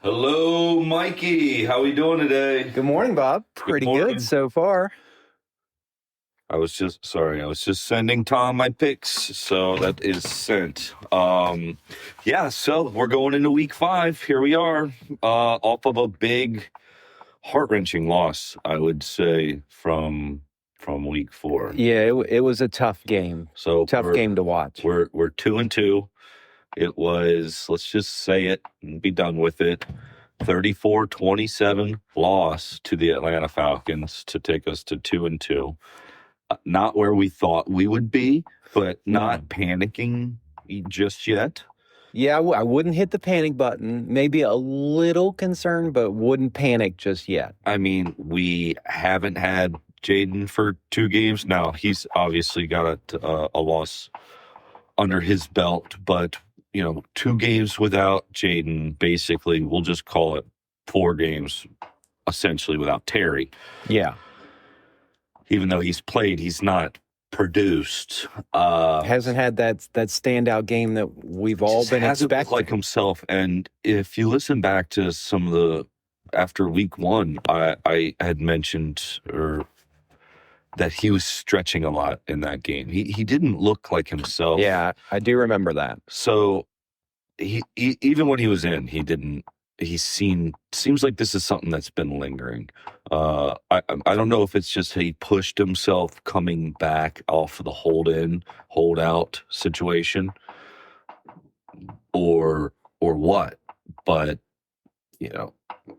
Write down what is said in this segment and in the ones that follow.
Hello, Mikey. How we doing today? Good morning, Bob. Pretty morning. good so far. I was just sending Tom my picks, so that is sent. So we're going into week 5. Here we are, off of a big, heart-wrenching loss, I would say, from week 4. Yeah, it was a tough game. So Tough game to watch. We're 2-2. It was, let's just say it and be done with it. 34-27 loss to the Atlanta Falcons to take us to 2-2. Not where we thought we would be, but not panicking just yet. Yeah, I wouldn't hit the panic button. Maybe a little concerned, but wouldn't panic just yet. I mean, we haven't had Jaden for 2 games. Now, he's obviously got a loss under his belt, but 2 games without Jaden, basically, we'll just call it 4 games, essentially, without Terry. Yeah. Even though he's played, he's not produced. Hasn't had that standout game that we've all been expecting. Like himself. And if you listen back to some of the, after week 1, I had mentioned that he was stretching a lot in that game. He didn't look like himself. Yeah, I do remember that. So he even when he was in, he didn't. Seems like this is something that's been lingering. I don't know if it's just he pushed himself coming back off of the hold out situation, or what. But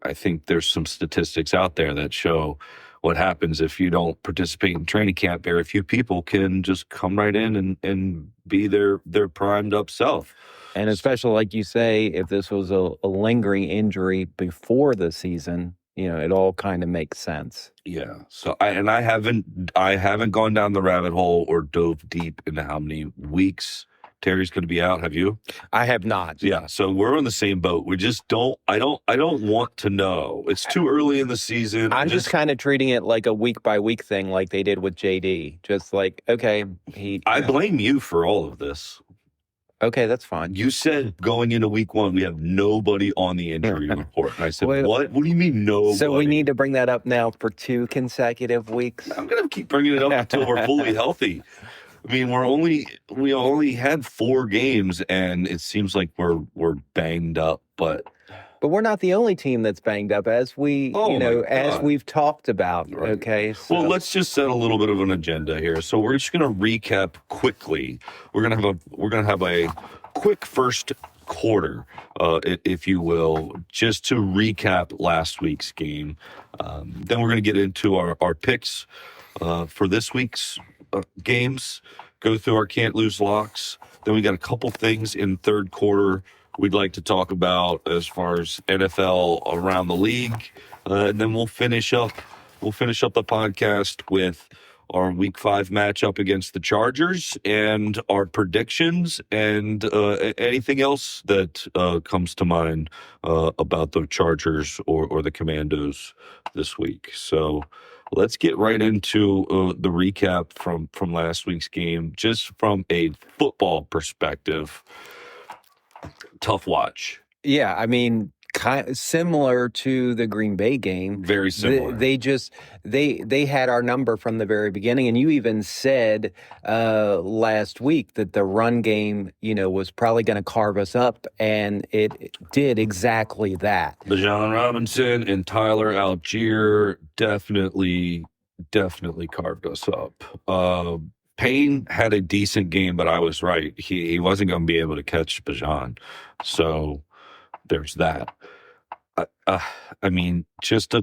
I think there's some statistics out there that show what happens if you don't participate in training camp. Very few people can just come right in and be their primed up self. And especially, like you say, if this was a lingering injury before the season, it all kind of makes sense. Yeah. So I haven't gone down the rabbit hole or dove deep into how many weeks Terry's going to be out. Have you? I have not. Yeah. So we're on the same boat. We just don't. I don't want to know. It's too early in the season. I'm just kind of treating it like a week by week thing, like they did with JD. Just like, okay, I blame you for all of this. Okay, that's fine. You said going into week 1, we have nobody on the injury report. And I said, what? What do you mean nobody? So we need to bring that up now for 2 consecutive weeks? I'm going to keep bringing it up until we're fully healthy. I mean, we only had 4 games, and it seems like we're banged up, but we're not the only team that's banged up, as we've talked about. Right. Okay. So. Well, let's just set a little bit of an agenda here. So we're just going to recap quickly. We're going to have a quick first quarter, if you will, just to recap last week's game. Then we're going to get into our picks for this week's games. Go through our can't lose locks. Then we got a couple things in third quarter we'd like to talk about as far as NFL around the league, and then we'll finish up the podcast with our week 5 matchup against the Chargers and our predictions and anything else that comes to mind about the Chargers or the Commandos this week. So let's get right into the recap from last week's game, just from a football perspective. Tough watch. Yeah, I mean, kind of similar to the Green Bay game. Very similar. They had our number from the very beginning, and you even said last week that the run game, was probably going to carve us up, and it did exactly that. Bijan Robinson and Tyler Algier definitely carved us up. Payne had a decent game, but I was right. He wasn't going to be able to catch Bijan. So there's that. I mean, just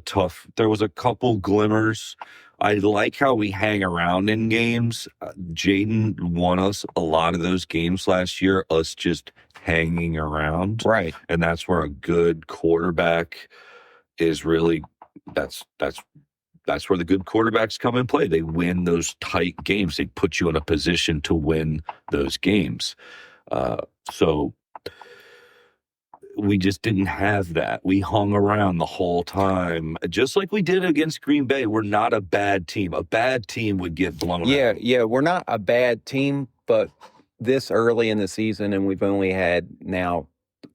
there was a couple glimmers. I like how we hang around in games. Jaden won us a lot of those games last year, us just hanging around. Right. And that's where a good quarterback is really, that's where the good quarterbacks come and play. They win those tight games. They put you in a position to win those games. So we just didn't have that. We hung around the whole time, just like we did against Green Bay. We're not a bad team. A bad team would get blown out. Yeah, we're not a bad team, but this early in the season, and we've only had now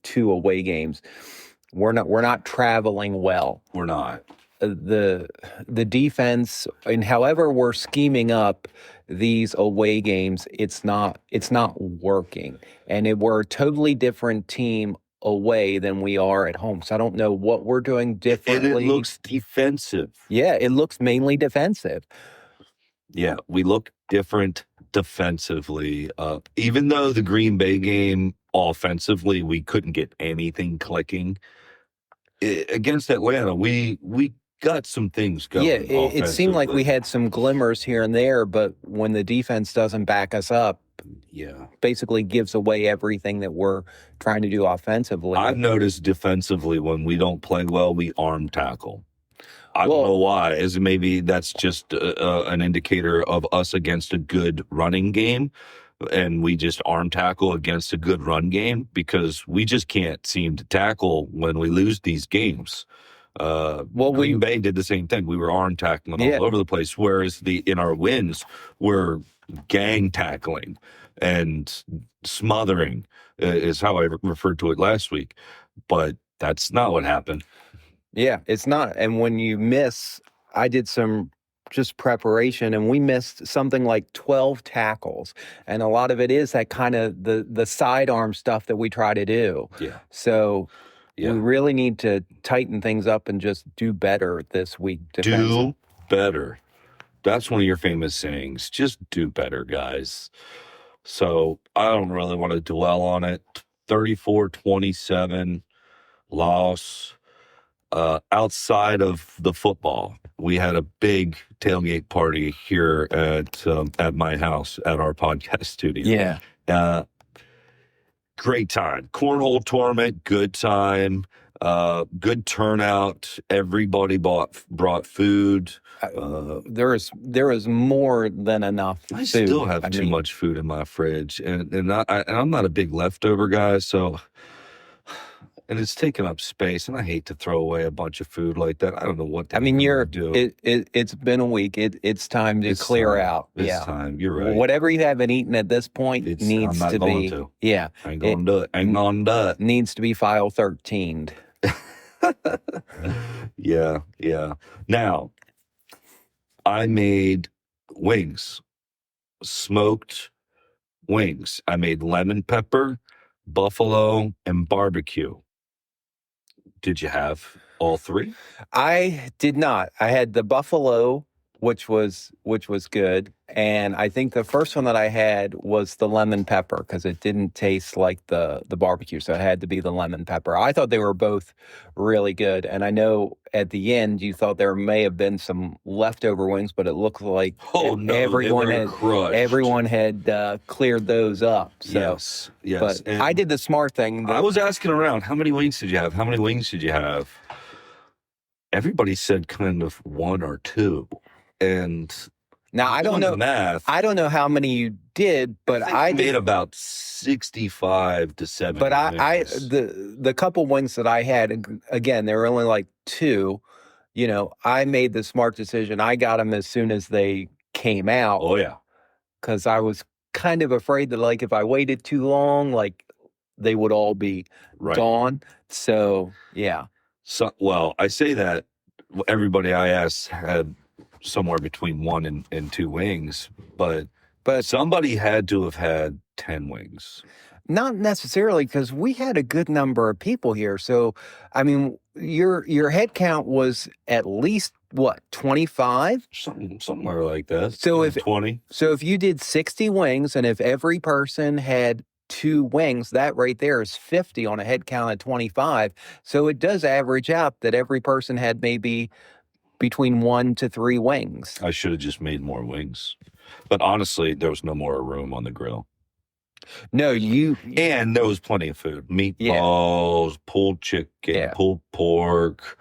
2 away games, we're not traveling well. We're not. The defense, and however we're scheming up these away games, it's not working, and we're a totally different team away than we are at home. So I don't know what we're doing And it differently. looks defensive. Yeah, it looks mainly defensive. Yeah, we look different defensively. Even though the Green Bay game offensively, we couldn't get anything clicking. Against Atlanta, we got some things going. Yeah, it seemed like we had some glimmers here and there, but when the defense doesn't back us up, Yeah, basically gives away everything that we're trying to do offensively. I've noticed defensively when we don't play well, we arm tackle. I don't know why. As maybe that's just an indicator of us against a good running game, and we just arm tackle against a good run game because we just can't seem to tackle when we lose these games. Green Bay did the same thing. We were arm tackling all over the place, whereas in our wins, we're gang tackling and smothering is how I referred to it last week. But that's not what happened. Yeah, it's not. And when you miss, I did some just preparation, and we missed something like 12 tackles. And a lot of it is that kind of the sidearm stuff that we try to do. Yeah. So we really need to tighten things up and just do better this week. Do better. That's one of your famous sayings. Just do better, guys. So I don't really want to dwell on it. 34-27 loss. Outside of the football, we had a big tailgate party here at my house at our podcast studio. Yeah. Great time. Cornhole tournament, good time. Good turnout. Everybody brought food. There is more than enough food. I still have too much food in my fridge, and I'm not a big leftover guy, so. And it's taking up space, and I hate to throw away a bunch of food like that. I don't know what to do. It's been a week. It's time to clear out. It's time. You're right. Whatever you haven't eaten at this point needs to be. Yeah. I ain't gonna do it. Ain't gonna do it. Needs to be file 13'd. Yeah. Now, I made wings, smoked wings. I made lemon pepper, buffalo, and barbecue. Did you have all three? I did not. I had the buffalo, which was good, and I think the first one that I had was the lemon pepper because it didn't taste like the barbecue, so it had to be the lemon pepper. I thought they were both really good, and I know at the end you thought there may have been some leftover wings, but it looked like everyone had cleared those up. So, yes. But and I did the smart thing. I was asking around, how many wings did you have? How many wings did you have? Everybody said kind of one or two. And now I don't know math. I don't know how many you did, but I made about 65 to 70. But the couple wings that I had, again, there were only like two. You know, I made the smart decision. I got them as soon as they came out. Oh yeah, because I was kind of afraid that like if I waited too long, like they would all be gone. So yeah. So well, I say that everybody I asked had somewhere between one and two wings, but somebody had to have had 10 wings. Not necessarily, because we had a good number of people here. So, I mean, your head count was at least, what, 25? Somewhere like that. So if 20. So if you did 60 wings, and if every person had 2 wings, that right there is 50 on a head count of 25. So it does average out that every person had maybe between 1 to 3 wings. I should have just made more wings. But honestly, there was no more room on the grill. No, and there was plenty of food. Meatballs, pulled chicken, pulled pork.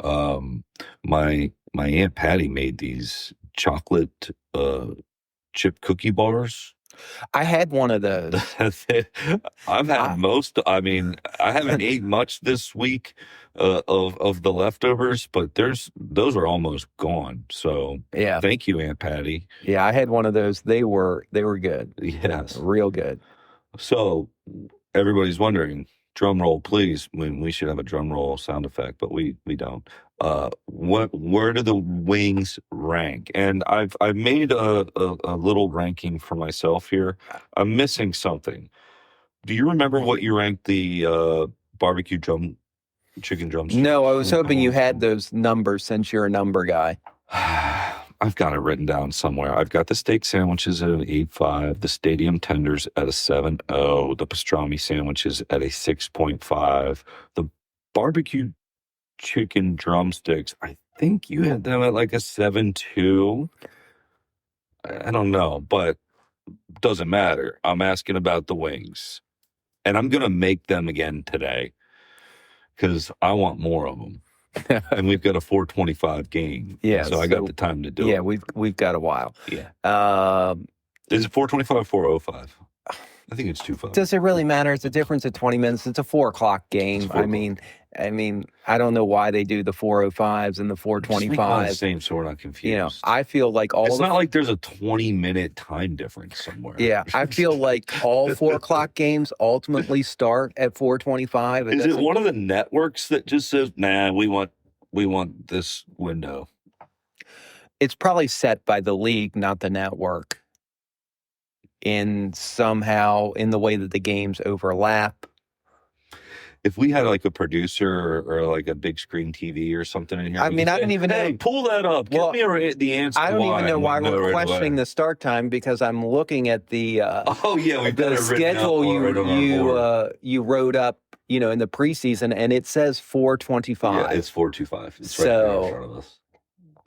My Aunt Patty made these chocolate chip cookie bars. I had one of those. I've had most. I mean, I haven't ate much this week of the leftovers, but those are almost gone. So yeah, thank you, Aunt Patty. Yeah, I had one of those. They were good. Yes, real good. So everybody's wondering, Drum roll, please. We should have a drum roll sound effect, but we don't. Where do the wings rank? And I've made a little ranking for myself here. I'm missing something. Do you remember what you ranked the barbecue chicken drumsticks? No, I was hoping you had those numbers since you're a number guy. I've got it written down somewhere. I've got the steak sandwiches at an 8.5, the stadium tenders at a 7.0, the pastrami sandwiches at a 6.5, the barbecue chicken drumsticks, I think you had them at like a 7.2. I don't know, but doesn't matter. I'm asking about the wings. And I'm going to make them again today because I want more of them. And we've got a 4:25 game. Yeah, so I got the time to do it. Yeah, we've got a while. Yeah. Is it 4:25 or 4:05? I think it's 2:05. Does it really matter? It's a difference of 20 minutes. It's a 4:00 game. I mean, I don't know why they do the 4:05s and the 4:25s. The same, so we're not confused. You know, I feel like it's not like there's a 20-minute time difference somewhere. Yeah, I feel like all 4:00 games ultimately start at 4:25. Is it one of the networks that just says, "Nah, we want this window"? It's probably set by the league, not the network. Somehow in the way that the games overlap. If we had like a producer or like a big screen TV or something in here, I mean, I don't even know. Hey, pull that up. Well, Give me the answer. I don't even know why we're questioning the the start time because I'm looking at the the schedule you wrote up, in the preseason, and it says 4:25. Yeah, it's 4:25. It's right there in front of us.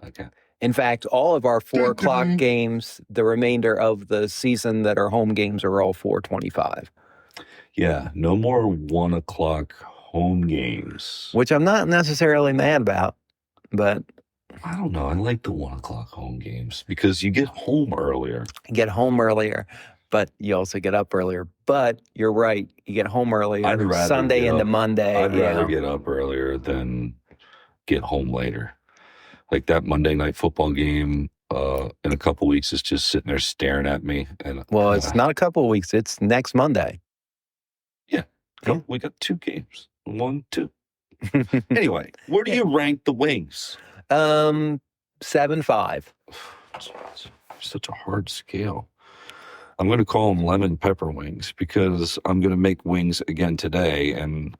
Okay. In fact, all of our 4:00 games, the remainder of the season that are home games, are all 4:25. Yeah, no more 1:00 home games. Which I'm not necessarily mad about, but I don't know. I like the 1:00 home games because you get home earlier. Get home earlier, but you also get up earlier. But you're right, you get home earlier. I'd rather Sunday into Monday. I'd rather get up earlier than get home later. Like that Monday night football game in a couple weeks is just sitting there staring at me. And well, it's not a couple of weeks. It's next Monday. Yeah. We got 2 games. 1, 2. Anyway, where do you rank the wings? 7.5. Such a hard scale. I'm going to call them lemon pepper wings because I'm going to make wings again today, and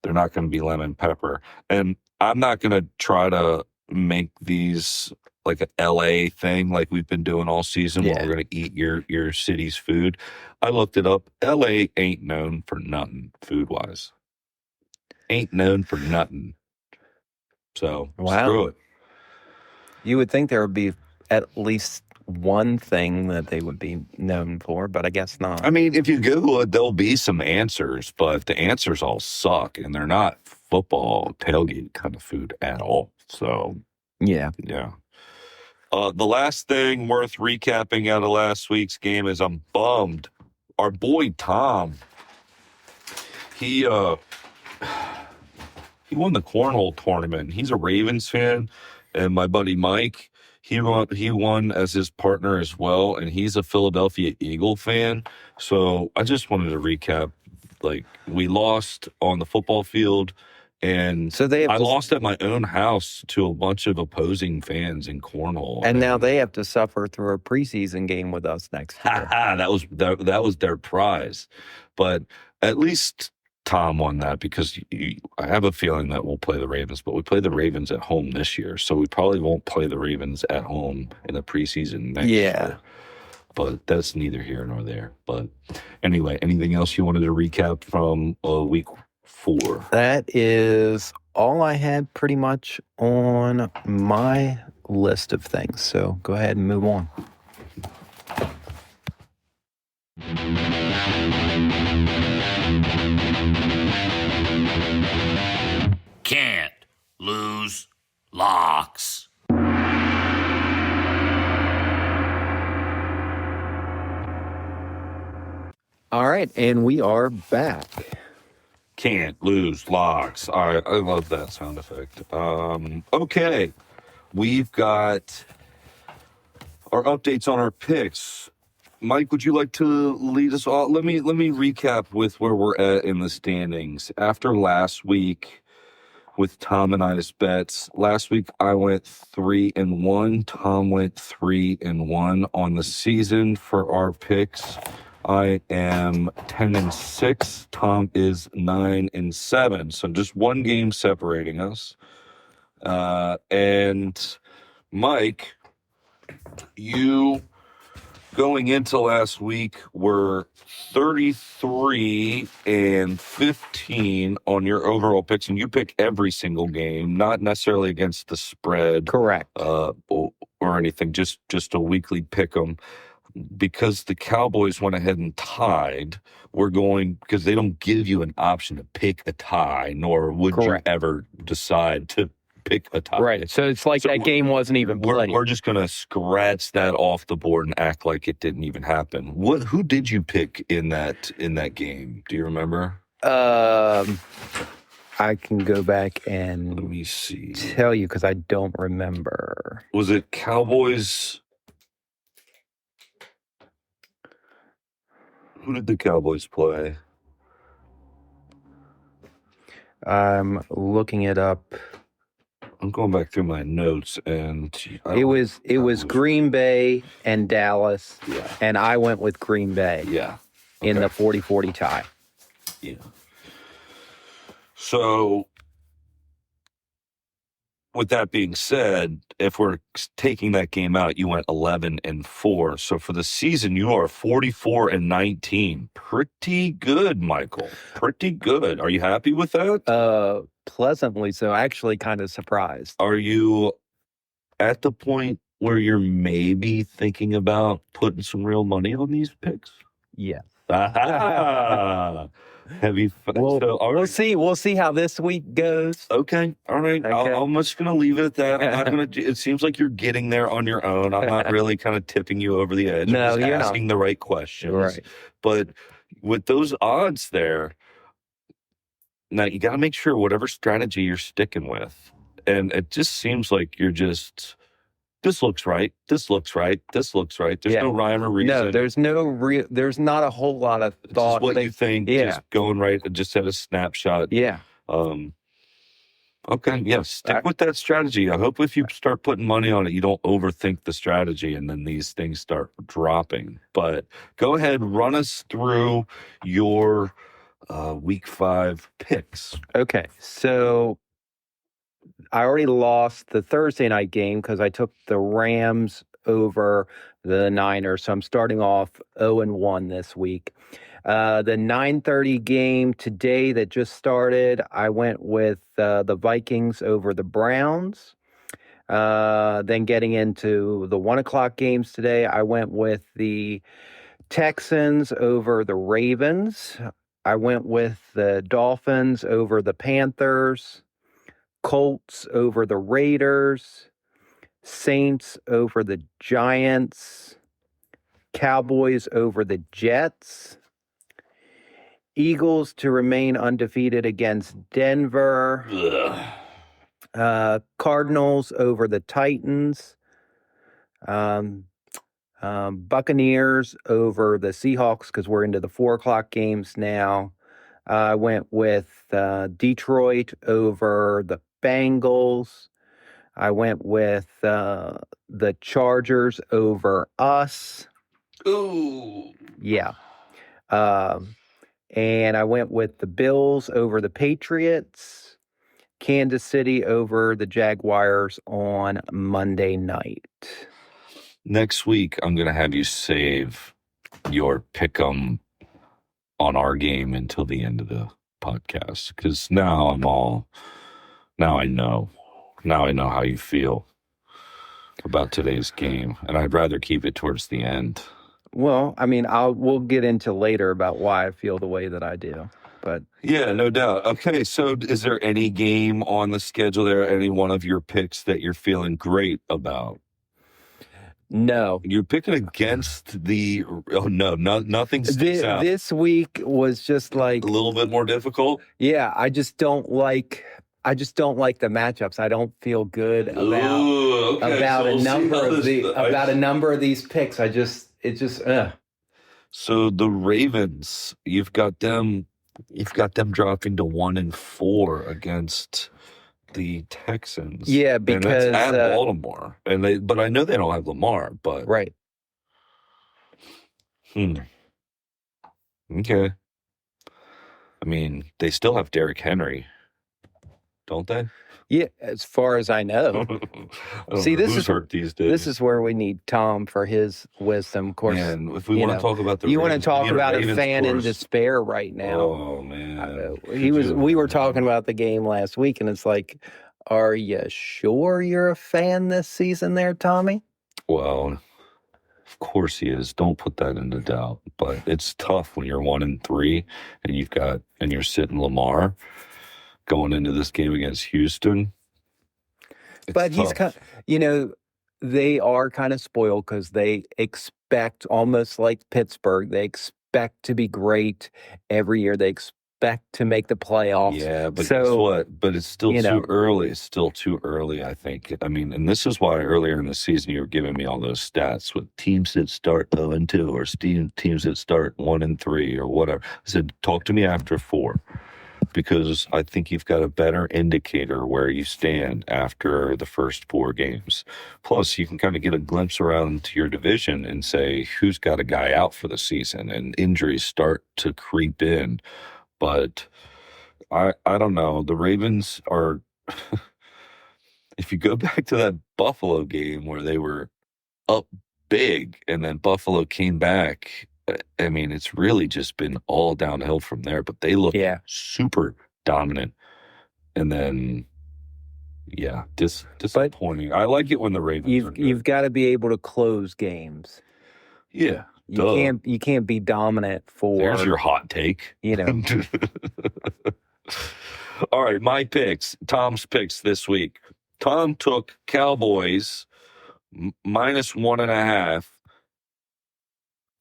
they're not going to be lemon pepper. And I'm not going to try to make these like an LA thing like we've been doing all season where we're going to eat your city's food. I looked it up. LA ain't known for nothing food-wise. Ain't known for nothing. So, screw it. You would think there would be at least one thing that they would be known for, but I guess not. I mean, if you Google it, there'll be some answers, but the answers all suck, and they're not football tailgate kind of food at all. So, yeah. The last thing worth recapping out of last week's game is I'm bummed. Our boy Tom, he won the cornhole tournament. He's a Ravens fan, and my buddy Mike, he won as his partner as well, and he's a Philadelphia Eagle fan. So I just wanted to recap. Like, we lost on the football field, and so I lost at my own house to a bunch of opposing fans in cornhole. And now they have to suffer through a preseason game with us next year. That was their prize. But at least Tom won that because I have a feeling that we'll play the Ravens, but we play the Ravens at home this year, so we probably won't play the Ravens at home in the preseason next year. But that's neither here nor there. But anyway, anything else you wanted to recap from week 4? That is all I had pretty much on my list of things. So go ahead and move on. Can't lose locks. All right, and we are back. Can't lose locks. All right, I love that sound effect. Okay, we've got our updates on our picks. Mike, would you like to lead us off? Let me recap with where we're at in the standings. After last week with Tom and I's bets, last week I went 3-1. Tom went 3-1 on the season for our picks. I am 10-6. Tom is 9-7. So just one game separating us. And Mike, you going into last week were 33-15 on your overall picks, and you pick every single game, not necessarily against the spread, Correct. or anything, just a weekly pick 'em. Because the Cowboys went ahead and tied, we're going, because they don't give you an option to pick a tie, nor would Correct. you ever decide to pick a tie. Right. So it's like So that game wasn't even played. We're just going to scratch that off the board and act like it didn't even happen. Who did you pick in that game? Do you remember? I can go back Let and me see. tell you because I don't remember. Was it Cowboys? Who did the Cowboys play? I'm looking it up. I'm going back through my notes, and It was Green Bay and Dallas, Yeah. and I went with Green Bay Yeah. in Okay. the 40-40 tie. Yeah. So, with that being said, if we're taking that game out, you went 11-4. So for the season, you are 44-19. Pretty good, Michael. Pretty good. Are you happy with that? Pleasantly so. Actually, kind of surprised. Are you at the point where you're maybe thinking about putting some real money on these picks? Yes. Aha! Heavy. Well, So, all we'll right. see. We'll see how this week goes. Okay. All right. Okay. I'm just going to leave it at that. I'm not going to. It seems like you're getting there on your own. I'm not really kind of tipping you over the edge. No, I'm just you're not. asking the right questions. Right. But with those odds there, now you got to make sure whatever strategy you're sticking with. And it just seems like you're just, this looks right. This looks right. This looks right. There's Yeah. no rhyme or reason. No, there's not a whole lot of It's thought. just what you think. Yeah. Just going right. Just at a snapshot. Yeah. Okay, yeah, stick with that strategy. I hope if you start putting money on it, you don't overthink the strategy and then these things start dropping. But go ahead, run us through your week 5 picks. Okay. So I already lost the Thursday night game because I took the Rams over the Niners. So I'm starting off 0-1 this week. The 9:30 game today that just started, I went with the Vikings over the Browns. Then getting into the 1 o'clock games today, I went with the Texans over the Ravens. I went with the Dolphins over the Panthers. Colts over the Raiders. Saints over the Giants. Cowboys over the Jets. Eagles to remain undefeated against Denver. Cardinals over the Titans. Buccaneers over the Seahawks because we're into the 4 o'clock games now. I went with Detroit over the Bengals. I went with the Chargers over us. Ooh. Yeah. And I went with the Bills over the Patriots, Kansas City over the Jaguars on Monday night. Next week, I'm going to have you save your pick 'em on our game until the end of the podcast because now I know how you feel about today's game, and I'd rather keep it towards the end. Well, I mean, we'll get into later about why I feel the way that I do, but yeah, no doubt. Okay, so is there any game on the schedule there, any one of your picks that you're feeling great about? no. You're picking against nothing sticks out. This week was just like A little bit more difficult. yeah, I just don't like the matchups. I don't feel good about Ooh, okay. about So a we'll see number how of this- a number of these picks. It just So the Ravens, you've got them dropping to 1-4 against the Texans. Yeah, And that's because at Baltimore. But I know they don't have Lamar, but right. Okay. I mean, they still have Derrick Henry, don't they? Yeah, as far as I I know. don't See, know this who's is hurt these days. this is where we need Tom for his wisdom. Of course, Man, if we you want know, to talk about the you want to Ravens, we talk need a about a Ravens fan in course. despair right now. Oh man, We were talking about the game last week, and it's like, are you sure you're a fan this season, there, Tommy? Well, of course he is. Don't put that into doubt. But it's tough when you're 1-3 and you're sitting Lamar going into this game against Houston. It's But he's tough. they are kind of spoiled because they expect, almost like Pittsburgh, they expect to be great every year. They expect to make the playoffs. Yeah, but So, guess what? But it's still you too know, early. It's still too early, I think. I mean, and this is why earlier in the season you were giving me all those stats with teams that start 0-2 or teams that start 1-3 or whatever. I said, talk to me after 4 because I think you've got a better indicator where you stand after the first 4 games. Plus, you can kind of get a glimpse around to your division and say who's got a guy out for the season, and injuries start to creep in. But I don't know. The Ravens are, if you go back to that Buffalo game where they were up big and then Buffalo came back, I mean, it's really just been all downhill from there. But they look yeah. super dominant. And then, yeah, disappointing. I like it when the Ravens are good. You've got to be able to close games. Yeah, You can't be dominant for. There's your hot take. All right, my picks, Tom's picks this week. Tom took Cowboys -1.5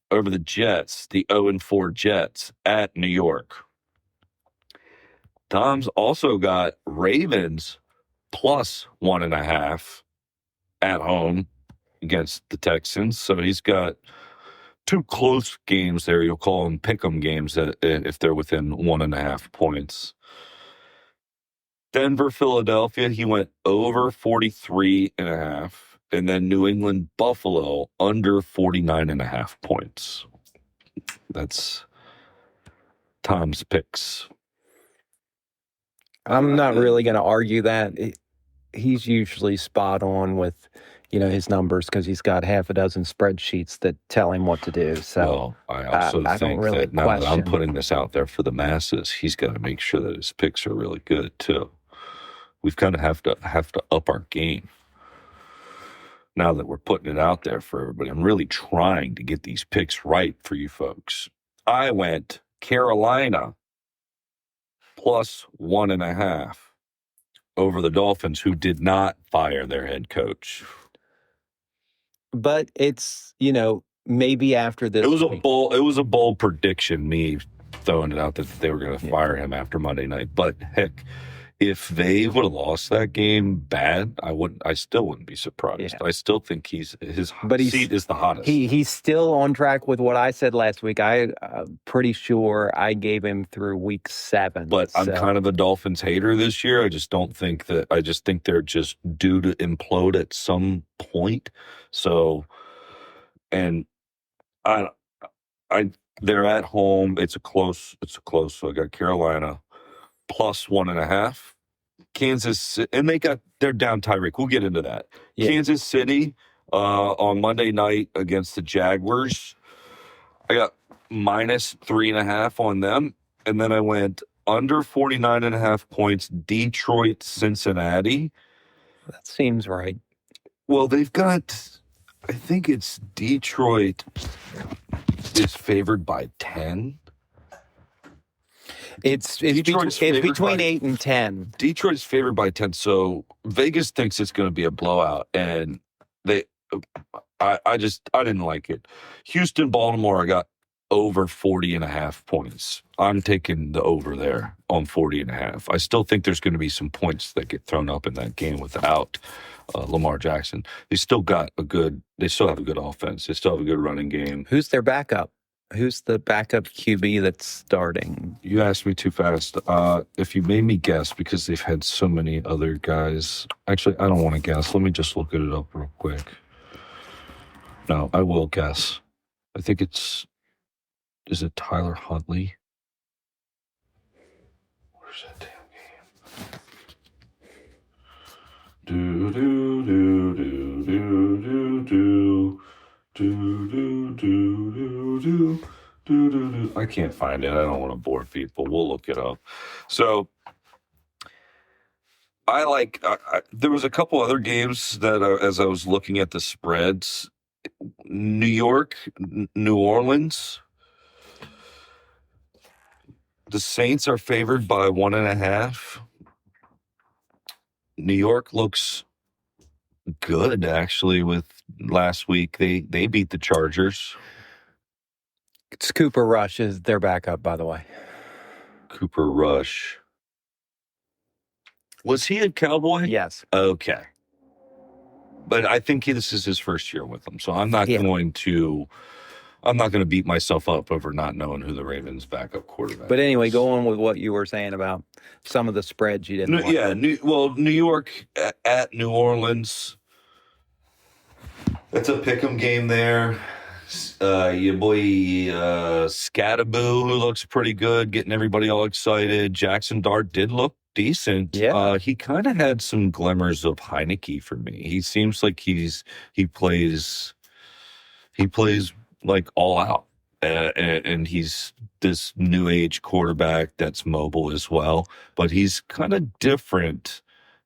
over the Jets, the 0-4 Jets at New York. Tom's also got Ravens +1.5 at home against the Texans. So he's got 2 close games there. You'll call them pick'em games if they're within 1.5 points. Denver, Philadelphia, he went over 43.5. And then New England, Buffalo, under 49.5 points. That's Tom's picks. I'm not really going to argue that. He's usually spot on with, his numbers because he's got half a dozen spreadsheets that tell him what to do. So I also I think don't really that now that I'm question. putting this out there for the masses, he's got to make sure that his picks are really good too. We've kind of have to up our game now that we're putting it out there for everybody. I'm really trying to get these picks right for you folks. I went Carolina +1.5 over the Dolphins, who did not fire their head coach. But it's, maybe after this. It was a bold prediction, me throwing it out that they were going to fire him after Monday night. But heck, if they would have lost that game bad, I still wouldn't be surprised. Yeah. I still think his seat is the hottest. He's still on track with what I said last week. I'm pretty sure I gave him through week 7. But I'm kind of a Dolphins hater this year. I just think they're just due to implode at some point. So, and they're at home. It's a close. So I got Carolina +1.5. Kansas, and they're down Tyreek. We'll get into that. Yeah. Kansas City on Monday night against the Jaguars. I got -3.5 on them. And then I went under 49.5 points, Detroit, Cincinnati. That seems right. Well, they've got, I think it's Detroit is favored by 10. It's between 8 and 10. Detroit's favored by 10, so Vegas thinks it's going to be a blowout, and I didn't like it. Houston, Baltimore, I got over 40.5 points. I'm taking the over there on 40.5. I still think there's going to be some points that get thrown up in that game without Lamar Jackson. They still have a good offense. They still have a good running game. Who's their backup? Who's the backup QB that's starting? You asked me too fast. If you made me guess, because they've had so many other guys. Actually, I don't want to guess. Let me just look it up real quick. No, I will guess. I think is it Tyler Huntley? Where's that damn game? Do do do do do do do do do do do do. I can't find it. I don't want to bore people. We'll look it up. So I like. There was a couple other games that, as I was looking at the spreads, New York, New Orleans. The Saints are favored by 1.5. New York looks good, actually. With last week, they beat the Chargers. It's Cooper Rush is their backup, by the way. Cooper Rush. Was he a Cowboy? Yes. Okay. But I think this is his first year with them, so I'm not going to beat myself up over not knowing who the Ravens' backup quarterback. But anyway, is. go on with what you were saying about some of the spreads you didn't. Yeah, New York at New Orleans. That's a pick'em game there. Your boy Scattaboo, who looks pretty good, getting everybody all excited. Jackson Dart did look decent. Yeah. He kind of had some glimmers of Heineke for me. He seems like he plays like all out, and he's this new age quarterback that's mobile as well. But he's kind of different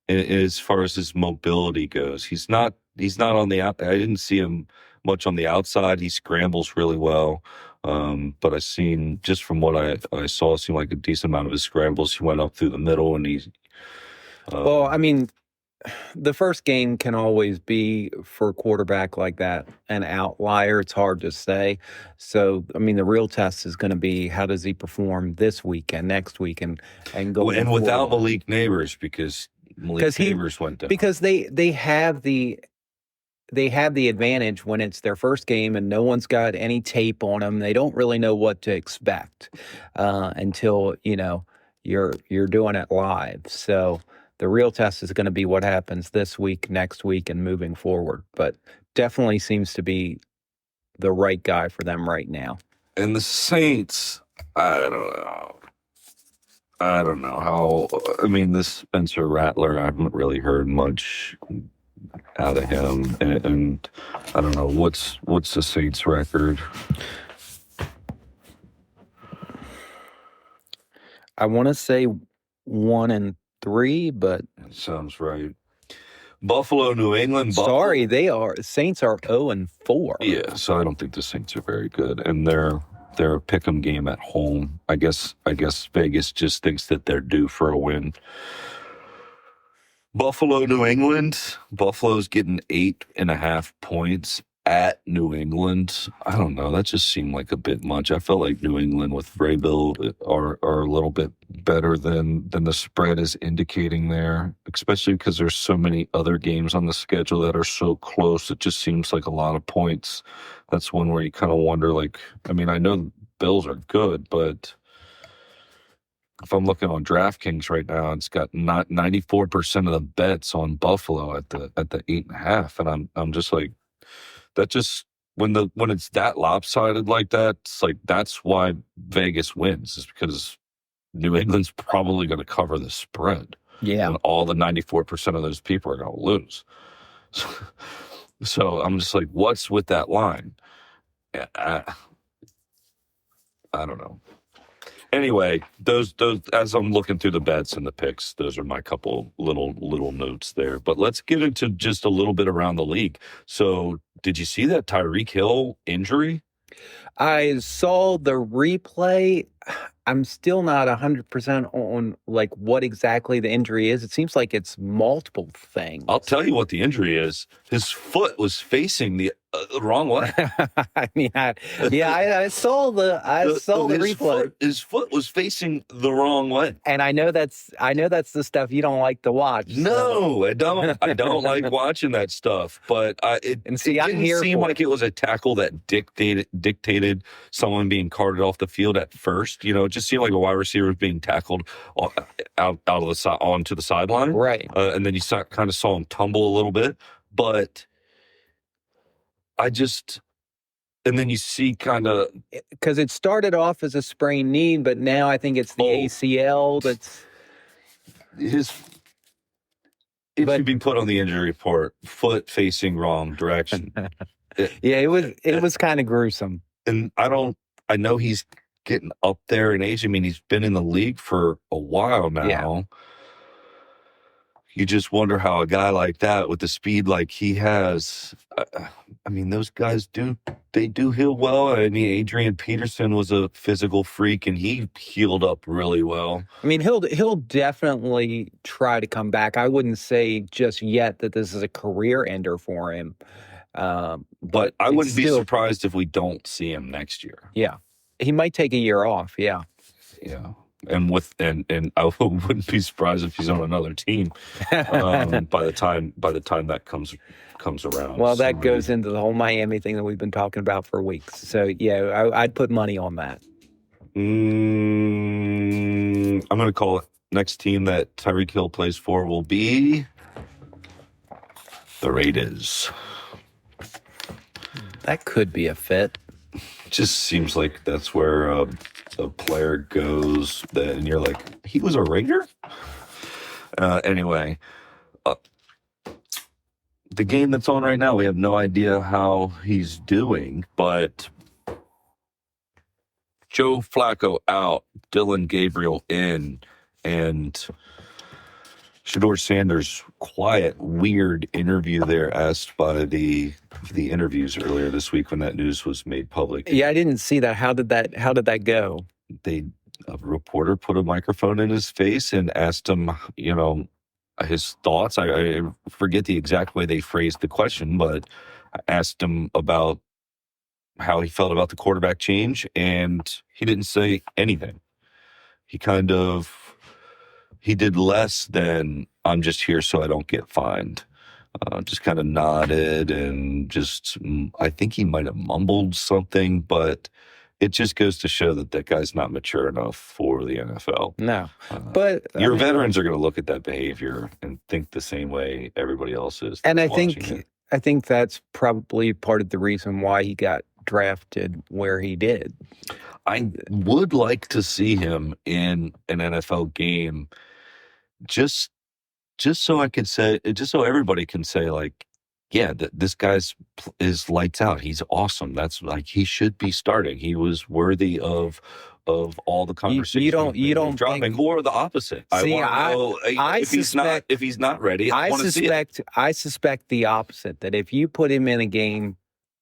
as far as his mobility goes. He's not on the out. I didn't see him much on the outside. He scrambles really well. But I seen, just from what I saw, it seemed like a decent amount of his scrambles. He went up through the middle, and he. Well, I mean, the first game can always be, for a quarterback like that, an outlier. It's hard to say. So, I mean, the real test is going to be, how does he perform this week and next week and go. And without Malik Neighbors, because Malik Neighbors went down. Because they have the advantage when it's their first game and no one's got any tape on them. They don't really know what to expect until you're doing it live. So the real test is going to be what happens this week, next week, and moving forward. But definitely seems to be the right guy for them right now. And the Saints, I don't know how. I mean, this Spencer Rattler, I haven't really heard much out of him, and I don't know what's the Saints' record. I want to say 1-3, but that sounds right. Buffalo, New England. Sorry, Saints are 0-4. Yeah, so I don't think the Saints are very good, and they're a pick'em game at home. I guess Vegas just thinks that they're due for a win. Buffalo, New England. Buffalo's getting 8.5 points at New England. I don't know. That just seemed like a bit much. I felt like New England with Vrabel are a little bit better than the spread is indicating there, especially because there's so many other games on the schedule that are so close. It just seems like a lot of points. That's one where you kind of wonder, like, I mean, I know Bills are good, but if I'm looking on DraftKings right now, it's got not 94% of the bets on Buffalo at the 8.5, and I'm just like, that just when it's that lopsided like that, it's like that's why Vegas wins, is because New England's probably going to cover the spread. Yeah, and all the 94% of those people are going to lose. So I'm just like, what's with that line? I don't know. Anyway, those as I'm looking through the bets and the picks, those are my couple little notes there. But let's get into just a little bit around the league. So, did you see that Tyreek Hill injury? I saw the replay. I'm still not 100% on like what exactly the injury is. It seems like it's multiple things. I'll tell you what the injury is. His foot was facing the Wrong way. I mean, I saw the replay, his foot was facing the wrong way. and I know that's the stuff you don't like to watch. So. No, I don't. I don't like watching that stuff. But it And see, I'm didn't here seem for like it was a tackle that dictated someone being carted off the field at first. You know, it just seemed like a wide receiver was being tackled out of the side onto the sideline, Right. And then you kind of saw him tumble a little bit, but and then you see kind of Because it started off as a sprained knee, but now I think it's the ACL that's it should be put on the injury report. Foot facing wrong direction. It was kind of gruesome. And I know he's getting up there in age. I mean, he's been in the league for a while now. Yeah. You just wonder how a guy like that with the speed like he has, I mean, those guys do heal well. I mean, Adrian Peterson was a physical freak and he healed up really well. I mean, he'll definitely try to come back. I wouldn't say just yet that this is a career ender for him. But I wouldn't be surprised if we don't see him next year. Yeah. He might take a year off. Yeah. Yeah. And I wouldn't be surprised if he's on another team by the time that comes around. Well, that goes into the whole Miami thing that we've been talking about for weeks. So yeah, I'd put money on that. I'm going to call it next team that Tyreek Hill plays for will be the Raiders. That could be a fit. Just seems like that's where a player goes and you're like, he was a Raider? Anyway, the game that's on right now, we have no idea how he's doing, but Joe Flacco out, Dylan Gabriel in, and Shedeur Sanders' quiet, weird interview there asked by the interviews earlier this week when that news was made public. Yeah, I didn't see that. How did that go? A reporter put a microphone in his face and asked him, his thoughts. I forget the exact way they phrased the question, but I asked him about how he felt about the quarterback change, and he didn't say anything. He did less than, I'm just here so I don't get fined. Just kind of nodded and I think he might have mumbled something, but it just goes to show that guy's not mature enough for the NFL. No, but veterans are going to look at that behavior and think the same way everybody else is. And I think that's probably part of the reason why he got drafted where he did. I would like to see him in an NFL game, just so I could say, just so everybody can say, like, yeah, this guy's is lights out. He's awesome. That's like, he should be starting. He was worthy of all the conversation. You don't dropping, think, or the opposite. See, if he's not ready, I suspect the opposite. That if you put him in a game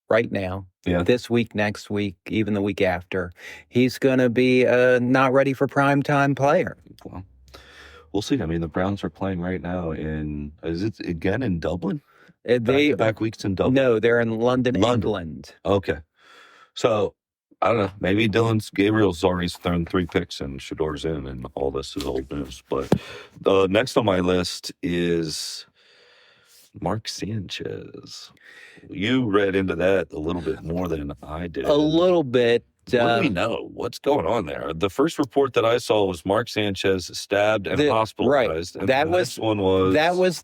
right now, this week, next week, even the week after, he's going to be not ready for primetime player. Well, we'll see. I mean, the Browns are playing right now is it again in Dublin? Back weeks in Dublin? No, they're in London. England. Okay. So, I don't know. Maybe Gabriel's already thrown 3 picks and Shedeur's in, and all this is old news. But next on my list is Mark Sanchez. You read into that a little bit more than I did. A little bit. What do we know? What's going on there? The first report that I saw was Mark Sanchez stabbed and hospitalized. Right. And the next one was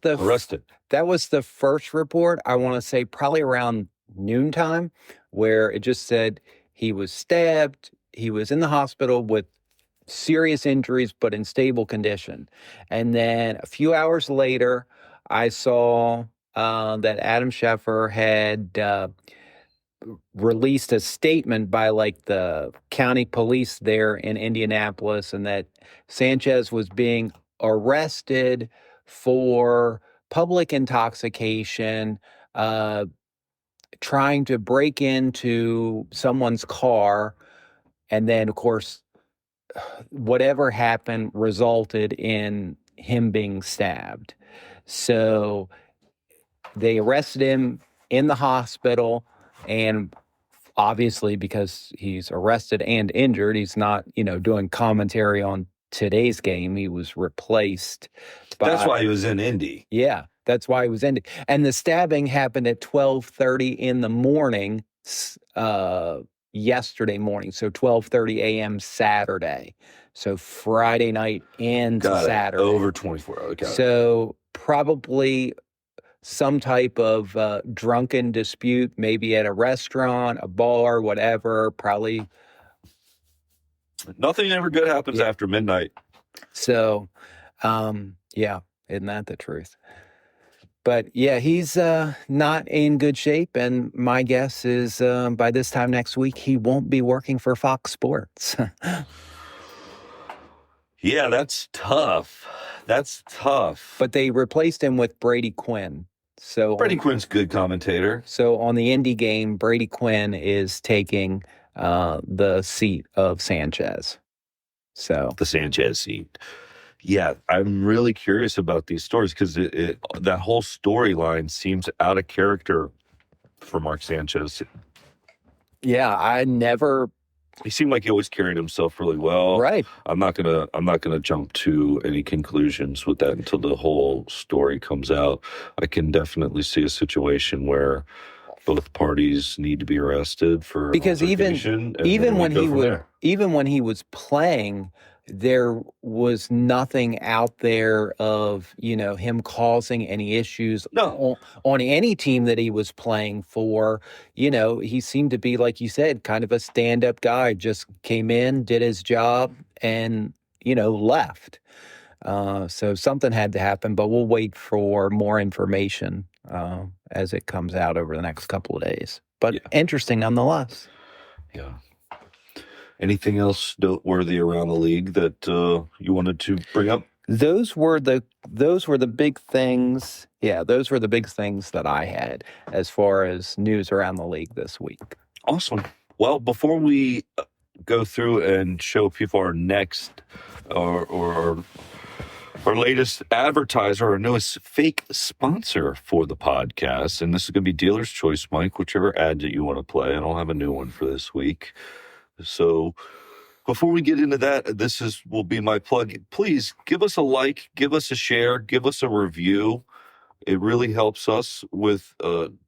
arrested. That was the first report. I want to say probably around noontime, where it just said he was stabbed. He was in the hospital with serious injuries, but in stable condition. And then a few hours later, I saw that Adam Schefter had released a statement by the county police there in Indianapolis, and that Sanchez was being arrested for public intoxication, trying to break into someone's car. And then, of course, whatever happened resulted in him being stabbed. So they arrested him in the hospital. And obviously, because he's arrested and injured, he's not, doing commentary on today's game. He was replaced That's by, why he was in Indy. yeah, that's why he was ended. And the stabbing happened at 12:30 in the morning, yesterday morning. So 12:30 a.m. Saturday. So Friday night into Got it. Saturday. Over 24 hours. Got it. So probably some type of drunken dispute, maybe at a restaurant, a bar, whatever. Probably. Nothing ever good happens after midnight. So, yeah, isn't that the truth? But yeah, he's not in good shape, and my guess is by this time next week he won't be working for Fox Sports. Yeah, that's tough. That's tough. But they replaced him with Brady Quinn. So Brady Quinn's good commentator. So on the Indy game, Brady Quinn is taking the seat of Sanchez. So The Sanchez seat. Yeah, I'm really curious about these stories because that whole storyline seems out of character for Mark Sanchez. yeah, He seemed like he always carried himself really well. right. I'm not gonna jump to any conclusions with that until the whole story comes out. I can definitely see a situation where both parties need to be arrested for Because altercation, and even then when go he from was there. even when he was playing, there was nothing out there of him causing any issues No. on any team that he was playing for. He seemed to be, like you said, kind of a stand-up guy. Just came in, did his job, and left. So something had to happen, but we'll wait for more information as it comes out over the next couple of days. But interesting nonetheless. Yeah. Anything else noteworthy around the league that you wanted to bring up? Those were the big things. Yeah, those were the big things that I had as far as news around the league this week. Awesome. Well, before we go through and show people our next or our latest advertiser, our newest fake sponsor for the podcast, and this is going to be Dealer's Choice, Mike, whichever ad that you want to play. I don't have a new one for this week. So before we get into that, will be my plug. Please give us a like, give us a share, give us a review. It really helps us with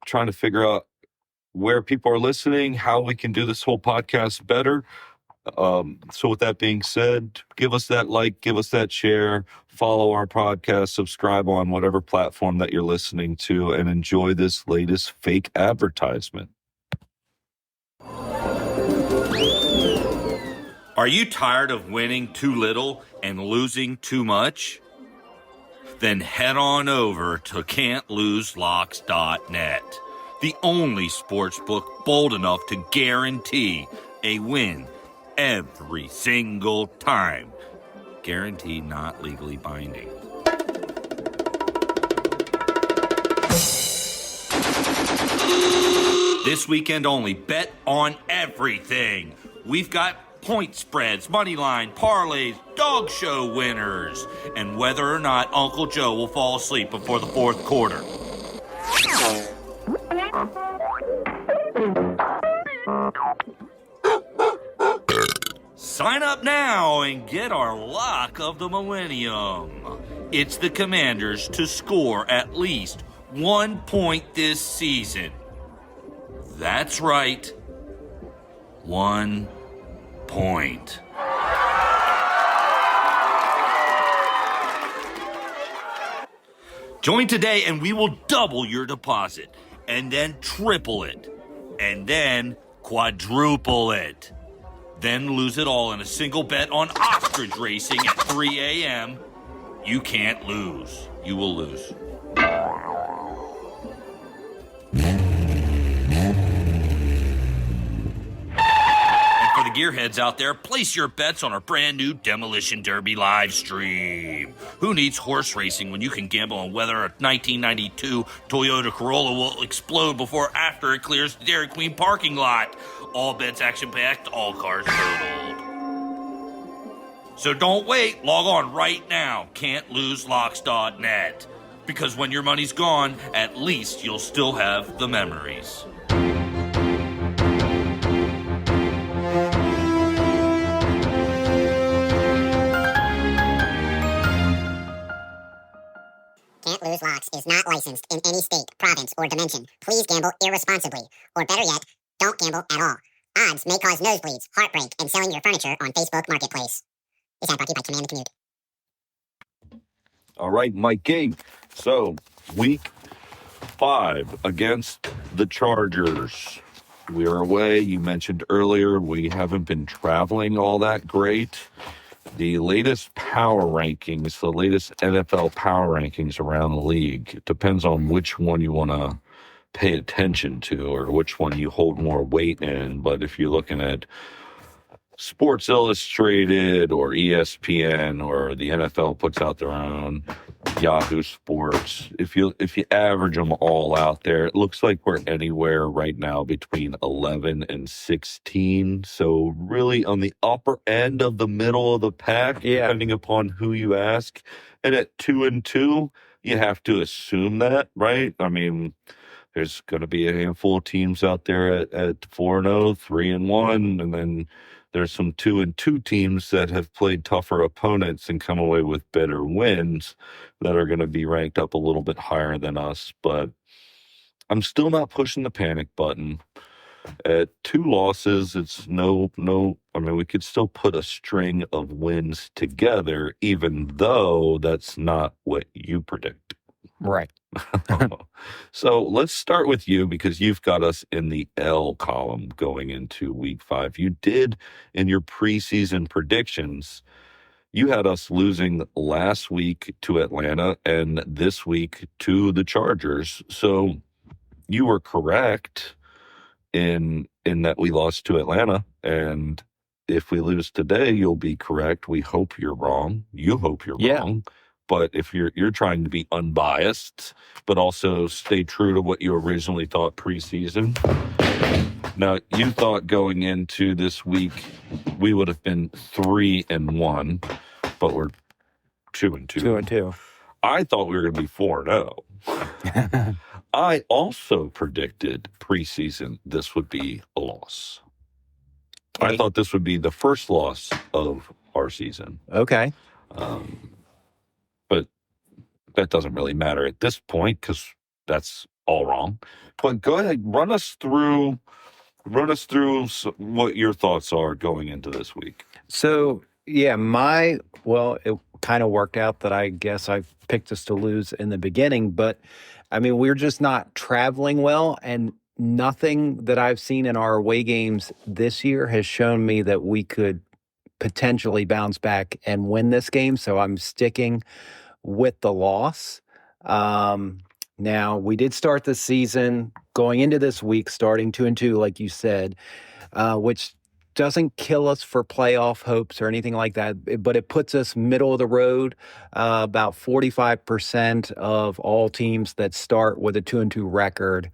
trying to figure out where people are listening, how we can do this whole podcast better. So with that being said, give us that like, give us that share, follow our podcast, subscribe on whatever platform that you're listening to, and enjoy this latest fake advertisement. Are you tired of winning too little and losing too much? Then head on over to can'tloselocks.net, the only sportsbook bold enough to guarantee a win every single time. Guaranteed, not legally binding. This weekend only, bet on everything. We've got point spreads, money line, parlays, dog show winners, and whether or not Uncle Joe will fall asleep before the fourth quarter. Sign up now and get our lock of the millennium. It's the Commanders to score at least 1 point this season. That's right. 1 point. Join today and we will double your deposit, and then triple it, and then quadruple it. Then lose it all in a single bet on ostrich racing at 3 a.m. You can't lose. You will lose. For the gearheads out there, place your bets on our brand new Demolition Derby live stream. Who needs horse racing when you can gamble on whether a 1992 Toyota Corolla will explode before or after it clears the Dairy Queen parking lot? All bets action-packed, all cars totaled. So don't wait. Log on right now, can'tloselocks.net. Because when your money's gone, at least you'll still have the memories. Lose Locks is not licensed in any state, province, or dimension. Please gamble irresponsibly. Or better yet, don't gamble at all. Odds may cause nosebleeds, heartbreak, and selling your furniture on Facebook Marketplace. This ad brought to you by Command the Commute. All right, Mike King. So, week 5 against the Chargers. We are away. You mentioned earlier we haven't been traveling all that great. The latest power rankings, the latest NFL power rankings around the league, it depends on which one you want to pay attention to or which one you hold more weight in. But if you're looking at Sports Illustrated or ESPN or the NFL puts out their own, Yahoo Sports, if you average them all out there, it looks like we're anywhere right now between 11 and 16. So really on the upper end of the middle of the pack, depending upon who you ask. And at 2-2, you have to assume that, right? I mean, there's going to be a handful of teams out there at 4-0, 3-1, and then there's some 2-2 teams that have played tougher opponents and come away with better wins that are going to be ranked up a little bit higher than us. But I'm still not pushing the panic button. At 2 losses, it's no. I mean, we could still put a string of wins together, even though that's not what you predict. Right. So let's start with you because you've got us in the L column going into week 5. You did in your preseason predictions, you had us losing last week to Atlanta and this week to the Chargers. So you were correct in that we lost to Atlanta. And if we lose today, you'll be correct. We hope you're wrong. You hope you're wrong. But if you're trying to be unbiased, but also stay true to what you originally thought preseason. Now, you thought going into this week we would have been 3-1, but we're 2-2. 2-2. I thought we were going to be 4-0. I also predicted preseason this would be a loss. I thought this would be the first loss of our season. Okay. But that doesn't really matter at this point because that's all wrong. But go ahead, run us through what your thoughts are going into this week. So, yeah, it kind of worked out that I guess I picked us to lose in the beginning, but I mean, we're just not traveling well, and nothing that I've seen in our away games this year has shown me that we could potentially bounce back and win this game. So I'm sticking with the loss. Now, we did start the season going into this week, starting 2-2, like you said, which doesn't kill us for playoff hopes or anything like that, but it puts us middle of the road. About 45% of all teams that start with a 2-2 record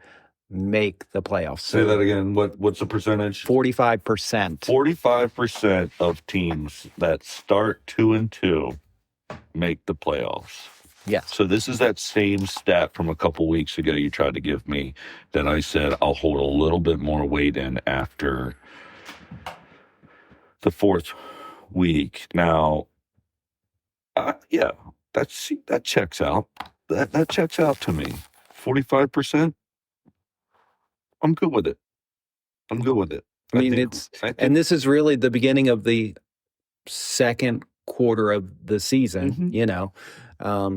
make the playoffs. Say that again. What's the percentage? 45%. 45% of teams that start 2-2 make the playoffs. Yes. So this is that same stat from a couple weeks ago you tried to give me that I said I'll hold a little bit more weight in after the 4th week. Now, yeah, that checks out. That checks out to me. 45%. I'm good with it. I mean, and this is really the beginning of the second quarter of the season,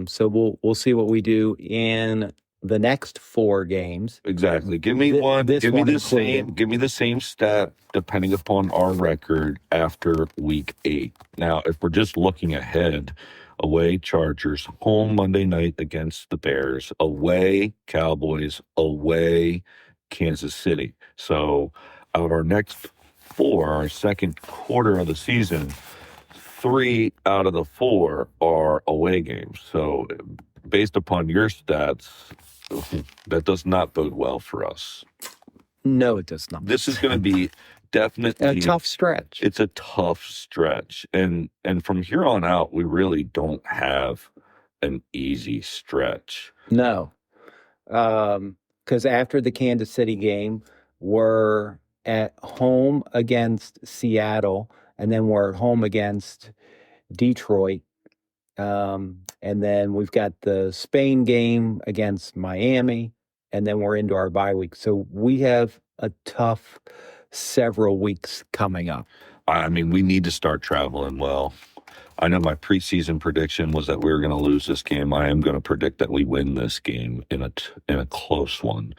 so we'll see what we do in the next 4 games. Exactly. Give me the same stat depending upon our record after week 8. Now, if we're just looking ahead, away Chargers, home Monday night against the Bears, away Cowboys, away Kansas City. So out of our next 4, our second quarter of the season, 3 out of the 4 are away games. So based upon your stats, that does not bode well for us. No, it does not. This is going to be definitely a tough stretch. It's a tough stretch. And from here on out, we really don't have an easy stretch. No. Because after the Kansas City game, we're at home against Seattle, and then we're at home against Detroit, And then we've got the Spain game against Miami, and then we're into our bye week. So we have a tough several weeks coming up. I mean, we need to start traveling well. I know my preseason prediction was that we were going to lose this game. I am going to predict that we win this game in a close one.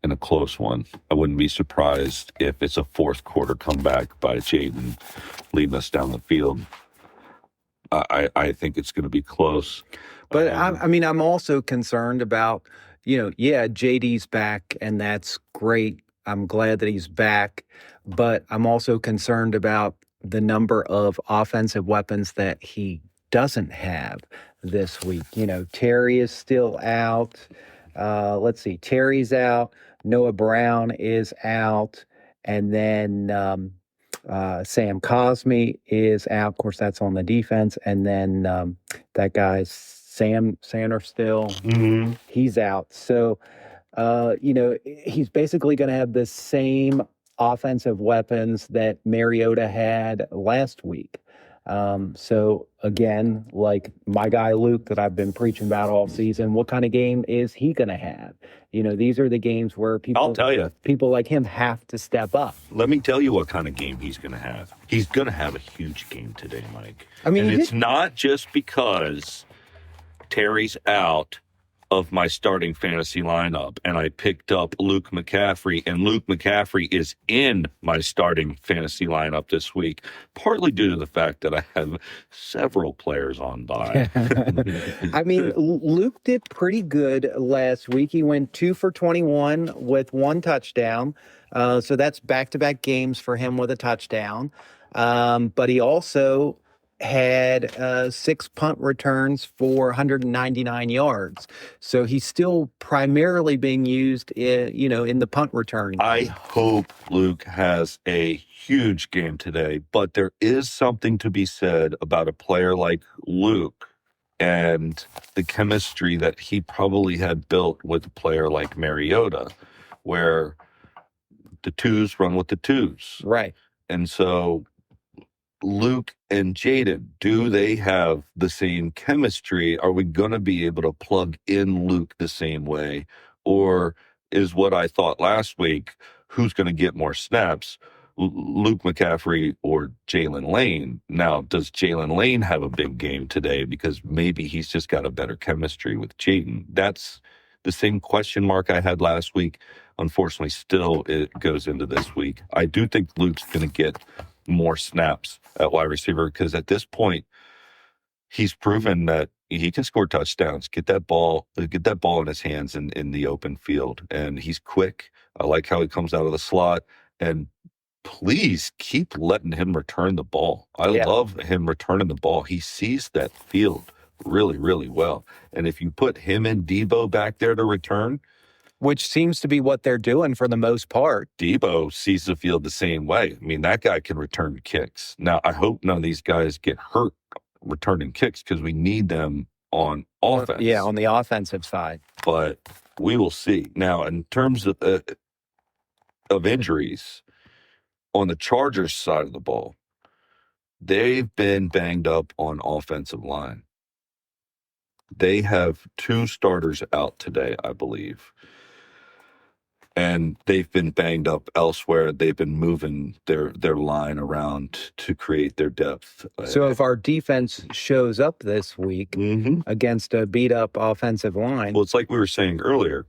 In a close one. I wouldn't be surprised if it's a fourth quarter comeback by Jaden leading us down the field. I think it's going to be close. But I mean, I'm also concerned about, JD's back, and that's great. I'm glad that he's back, but I'm also concerned about the number of offensive weapons that he doesn't have this week. Terry is still out. Let's see, Terry's out. Noah Brown is out. And then Sam Cosme is out. Of course, that's on the defense. And then that guy, Sam Sanderstill, he's out. So, he's basically going to have the same offensive weapons that Mariota had last week. So again, like my guy Luke that I've been preaching about all season, what kind of game is he going to have? These are the games where I'll tell you, people like him have to step up. Let me tell you what kind of game he's going to have. He's going to have a huge game today, Mike. I mean, and it's not just because Terry's out of my starting fantasy lineup and I picked up Luke McCaffrey, and Luke McCaffrey is in my starting fantasy lineup this week, partly due to the fact that I have several players on bye. I mean, Luke did pretty good last week. He went 2 for 21 with 1 touchdown. So that's back-to-back games for him with a touchdown. But he also had 6 punt returns for 199 yards. So he's still primarily being used in the punt return. I hope Luke has a huge game today, but there is something to be said about a player like Luke and the chemistry that he probably had built with a player like Mariota, where the twos run with the twos. Right. And so Luke and Jaden, do they have the same chemistry? Are we going to be able to plug in Luke the same way? Or is what I thought last week, who's going to get more snaps, Luke McCaffrey or Jalen Lane? Now, does Jalen Lane have a big game today because maybe he's just got a better chemistry with Jaden? That's the same question mark I had last week. Unfortunately, still it goes into this week. I do think Luke's going to get more snaps at wide receiver because at this point he's proven that he can score touchdowns, get that ball in his hands in the open field, and he's quick. I like how he comes out of the slot, and please keep letting him return the ball. I love him returning the ball. He sees that field really, really well, and if you put him and Debo back there to return, which seems to be what they're doing for the most part. Debo sees the field the same way. I mean, that guy can return kicks. Now, I hope none of these guys get hurt returning kicks because we need them on offense. Yeah, on the offensive side. But we will see. Now, in terms of injuries, on the Chargers side of the ball, they've been banged up on offensive line. They have 2 starters out today, I believe. And they've been banged up elsewhere. They've been moving their line around to create their depth. So if our defense shows up this week against a beat-up offensive line... Well, it's like we were saying earlier.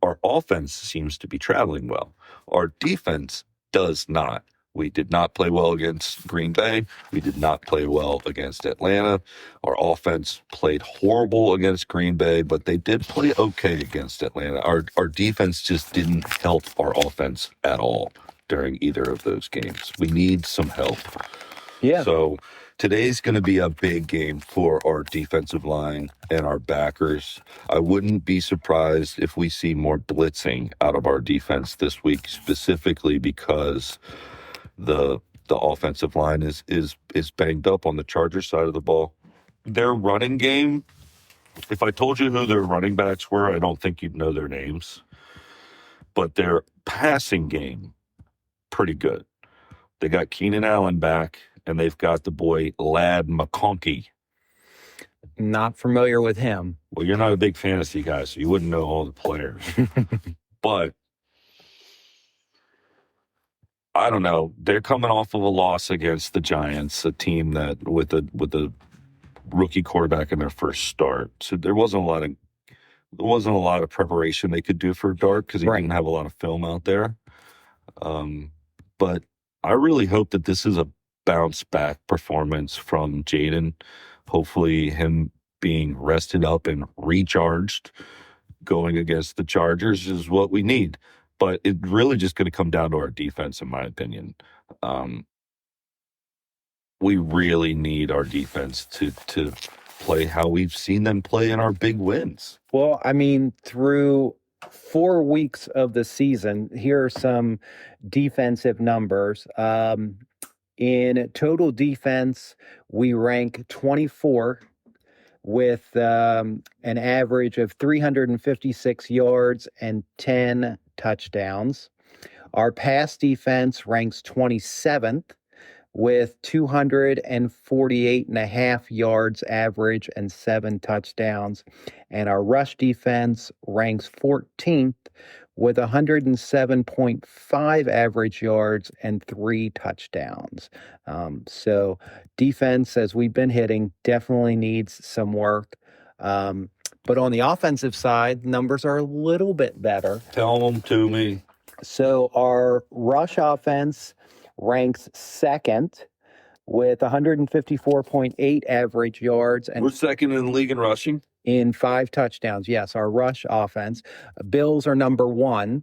Our offense seems to be traveling well. Our defense does not. We did not play well against Green Bay. We did not play well against Atlanta. Our offense played horrible against Green Bay, but they did play okay against Atlanta. Our defense just didn't help our offense at all during either of those games. We need some help. Yeah. So today's going to be a big game for our defensive line and our backers. I wouldn't be surprised if we see more blitzing out of our defense this week, specifically because the offensive line is banged up on the Chargers side of the ball. Their running game, if I told you who their running backs were, I don't think you'd know their names. But their passing game, pretty good. They got Keenan Allen back, and they've got the boy Lad McConkey. Not familiar with him. Well, you're not a big fantasy guy, so you wouldn't know all the players. But I don't know. They're coming off of a loss against the Giants, a team that with a rookie quarterback in their first start. So there wasn't a lot of preparation they could do for Dart because he didn't have a lot of film out there. But I really hope that this is a bounce back performance from Jaden. Hopefully him being rested up and recharged going against the Chargers is what we need. But it's really just going to come down to our defense, in my opinion. We really need our defense to play how we've seen them play in our big wins. Well, I mean, through 4 weeks of the season, here are some defensive numbers. In total defense, we rank 24 with an average of 356 yards and 10 touchdowns. Our pass defense ranks 27th with 248 and a half yards average and 7 touchdowns. And our rush defense ranks 14th with 107.5 average yards and 3 touchdowns. So defense, as we've been hitting, definitely needs some work. But on the offensive side, numbers are a little bit better. Tell them to me. So our rush offense ranks 2nd with 154.8 average yards. And we're 2nd in the league in rushing. In 5 touchdowns. Yes, our rush offense. Bills are number 1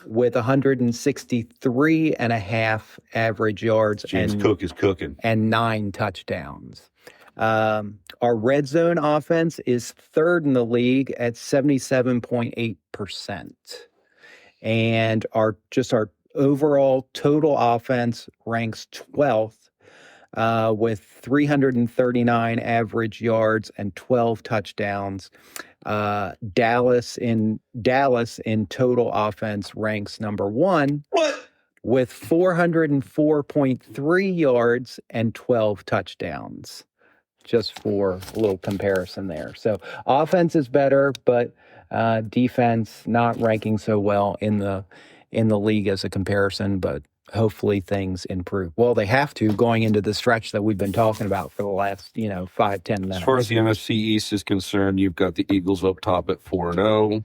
with 163 and a half average yards. James Cook is cooking. And 9 touchdowns. Our red zone offense is 3rd in the league at 77.8%. And our overall total offense ranks 12th with 339 average yards and 12 touchdowns. Dallas in total offense ranks number 1 with 404.3 yards and 12 touchdowns. Just for a little comparison there. So offense is better, but defense not ranking so well in the league as a comparison, but hopefully things improve. Well, they have to going into the stretch that we've been talking about for the last, 5-10 minutes. As far as the NFC East is concerned, you've got the Eagles up top at 4-0,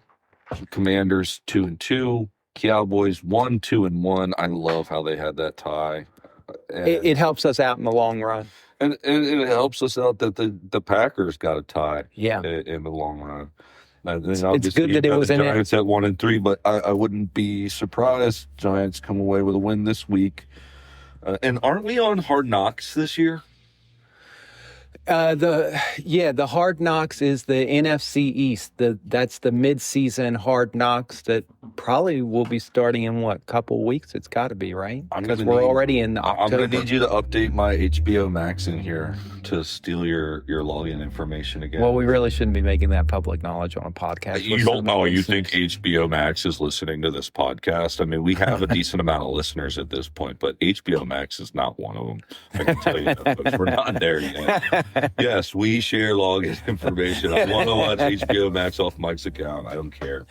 Commanders 2-2, Cowboys 1-2-1. I love how they had that tie. It helps us out in the long run. And it helps us out that the Packers got a tie in the long run. It's good that it was in Giants at 1-3, but I wouldn't be surprised Giants come away with a win this week. And aren't we on Hard Knocks this year? The Hard Knocks is the NFC East. That's the mid-season Hard Knocks that probably will be starting in couple weeks? It's got to be, right? Because we're already in October. I'm going to need you to update my HBO Max in here to steal your login information again. Well, we really shouldn't be making that public knowledge on a podcast. You don't know. You think HBO Max is listening to this podcast? I mean, we have a decent amount of listeners at this point, but HBO Max is not one of them. I can tell you that, but we're not there yet. Yes, we share login information. I want to watch HBO Max off Mike's account. I don't care.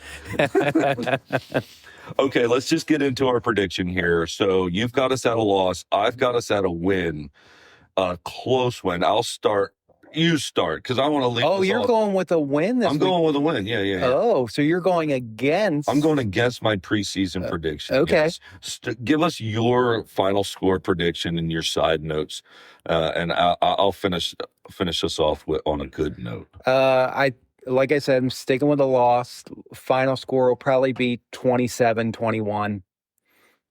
Okay, let's just get into our prediction here. So you've got us at a loss. I've got us at a win, a close win. I'll start. You start because I want to leave. Oh, you're going with a win this week? I'm going with a win. Yeah. Oh, so you're going against. I'm going against my preseason prediction. Okay. Yes. Give us your final score prediction and your side notes, and I'll finish us off on a good note. Like I said, I'm sticking with a loss. Final score will probably be 27-21,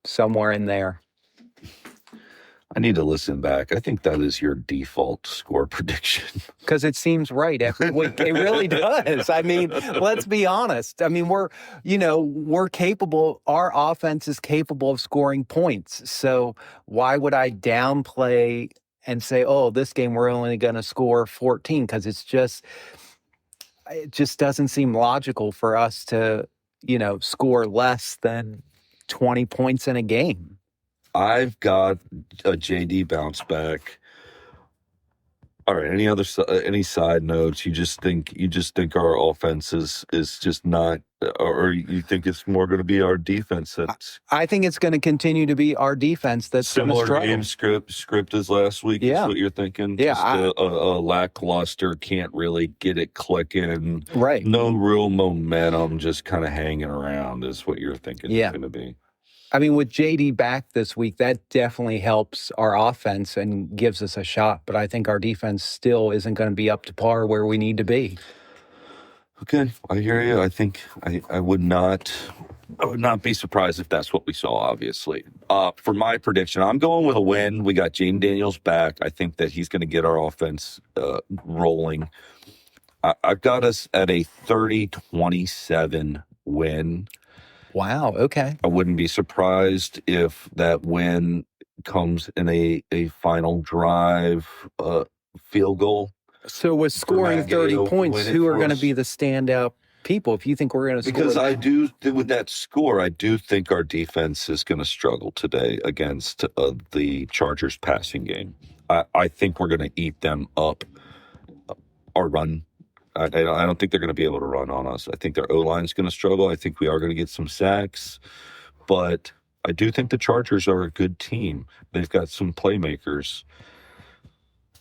somewhere in there. I need to listen back. I think that is your default score prediction. Because it seems right every week. It really does. I mean, let's be honest. I mean, we're capable. Our offense is capable of scoring points. So why would I downplay and say, oh, this game we're only going to score 14? Because it just doesn't seem logical for us to, score less than 20 points in a game. I've got a JD bounce back. All right. Any side notes? You just think our offense is just not, or you think it's more going to be our defense that's I think it's going to continue to be our defense that's going to similar struggle. game script as last week? Yeah. Is what you're thinking? Yeah, Just a lackluster, can't really get it clicking. Right. No real momentum, just kind of hanging around is what you're thinking Yeah. it's going to be. I mean, with JD back this week, that definitely helps our offense and gives us a shot. But I think our defense still isn't going to be up to par where we need to be. Okay, I hear you. I think I would not be surprised if that's what we saw, obviously. For my prediction, I'm going with a win. We got Jaden Daniels back. I think that he's going to get our offense rolling. I've got us at a 30-27 win. Wow. Okay. I wouldn't be surprised if that win comes in a final drive field goal. So with scoring Matt 30 Gato points, win it who are for going to us. be the standout people if you think we're going to score? Because I do, with that score, I do think our defense is going to struggle today against the Chargers passing game. I think we're going to eat them up. Our run, I don't think they're going to be able to run on us. I think their O-line is going to struggle. I think we are going to get some sacks. But I do think the Chargers are a good team. They've got some playmakers.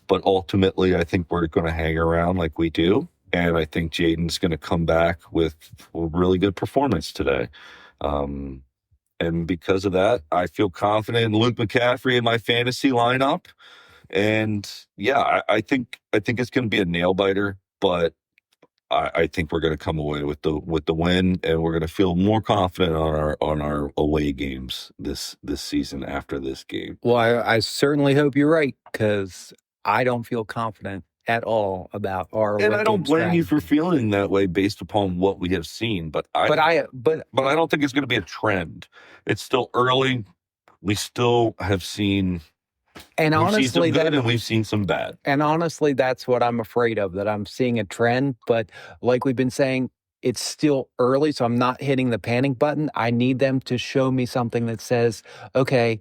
But ultimately, I think we're going to hang around like we do. And I think Jaden's going to come back with a really good performance today. And because of that, I feel confident in Luke McCaffrey in my fantasy lineup. And yeah, I think it's going to be a nail biter, but I think we're going to come away with the win, and we're going to feel more confident on our away games this season after this game. Well, I certainly hope you're right, because I don't feel confident at all about our away And I don't game blame you strategy. for feeling that way based upon what we have seen, but I don't think it's going to be a trend. It's still early. We still have seen. And We've seen honestly, some good and we've seen some bad. And honestly, that's what I'm afraid of, that I'm seeing a trend. But like we've been saying, it's still early, so I'm not hitting the panic button. I need them to show me something that says, okay,